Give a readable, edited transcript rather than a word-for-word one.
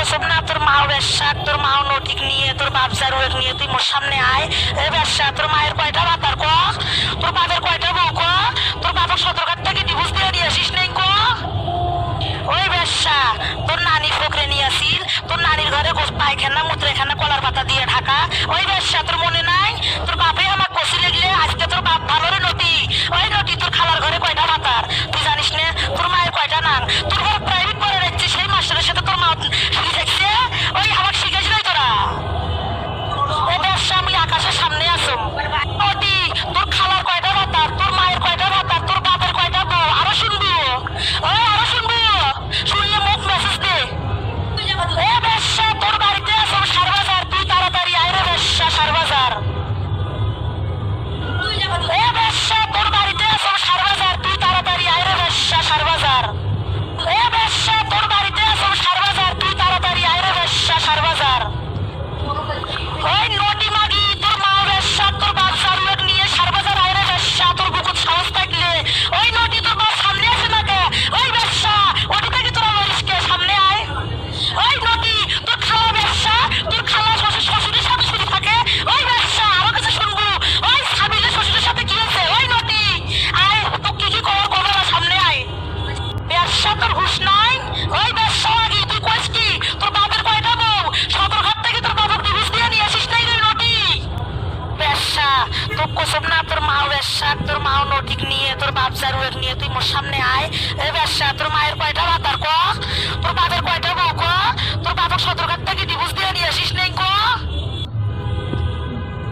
কসম না তোর মাও বেশ্যা, তোর মাও নটিক নিয়ে, তোর বাপ জারুয়েক নিয়ে তুই মোর সামনে আয়। এ বেশ্যা, তোর মায়ের কয়টা ভাতার ক, তোর বাপের কয়টা বউ ক, তোর বাপের সদরঘাট থেকে ডিভোর্স দিয়ে নিয়ে আসিস নাই ক। ওই বেশ্যা, তোর নানি ফকরে নিয়ে আসিল, তোর নানির ঘরে পায়খানা মুত্রেখানা কলার পাতা দিয়ে ঢাকা। ওই বেশ্যা, তোর মনে নাই তোর বাপে আমার কষি লেগলে আজকে তোর বাপ ভালো রে নটি। ওই নটি, তোর খালার ঘরে কয়টা ভাতার তুই জানিস না? তোর মায়ের কয়টা নাং? তোর ঘরে প্রাইভেট পড়ে রাখছে, সেই মাস্টারের সাথে তোর মা শুরু থাকছে। ওই আমার শিখেছিল তোরা। ও বেশ্যা, আমি আকাশের সামনে আসো নটি, তোর খালার কয়টা ভাতার, তোর মায়ের কয়টা ভাতার, তোর বাপের কয়টা বউ, আরো শুনবি? ওই আরো শুনবি? শুনলে মুখ মেসেজ দে। এ বেশ্যা, তোর বাড়িতে আসো সারবাজার, তুই তাড়াতাড়ি আয় রে বেশ্যা সারবাজার। এ বেশ্যা, তোর বাড়িতে আসো সারবাজার, তুই তাড়াতাড়ি আয় রে বেশ্যা সারবাজার। এ বেশ্যা, তোর বাড়িতে আসো সারবাজার, তুই তাড়াতাড়ি আয় রে বেশ্যা সারবাজার। ওই নটি মাগি, তোর মা বেশ্যা, তোর বাপ জারুয়েক নিয়ে সারবাজার আয় রে বেশ্যা, তোর বুকুত সাহস থাকলে। ওই নটি, তোর বাপ সামনে আসে না কে? ওই বেশ্যা, ওটি থেকে তোরা মরিস কে? সামনে আয়। ওই নটি, তোর খালা বেশ্যা, তোর খালা শ্বশুরের সাথে শুধু থাকে। ওই বেশ্যা, আরো কিছু শুনবো? ওই সাবিলের শ্বশুরের সাথে কি হয়েছে? ওই নটি, আয়, তো কি কি করার করবে না, সামনে আয়। বেশ্যা, তোর হুশ নাই? ওই বেশ্যা মাগি, তুই কইস কি তোর বাপের কয়টা বউ, সদরঘাট থেকে তোর বাপের ডিভোর্স দিয়ে নিয়ে আসিস নাই রে নটি? বেশ্যা, তোর কসম না তোর মা বেশ্যা, তোর মাও নটিক নিয়ে, তোর বাপ জারুয়েক নিয়ে তুই মোর সামনে আয়। এ বেশ্যা, তোর মায়ের কয়টা ভাতার ক, তোর বাপের কয়টা বউ ক, তোর বাপের সদরঘাট থেকে ডিভোর্স দিয়ে নিয়ে আসিস নাই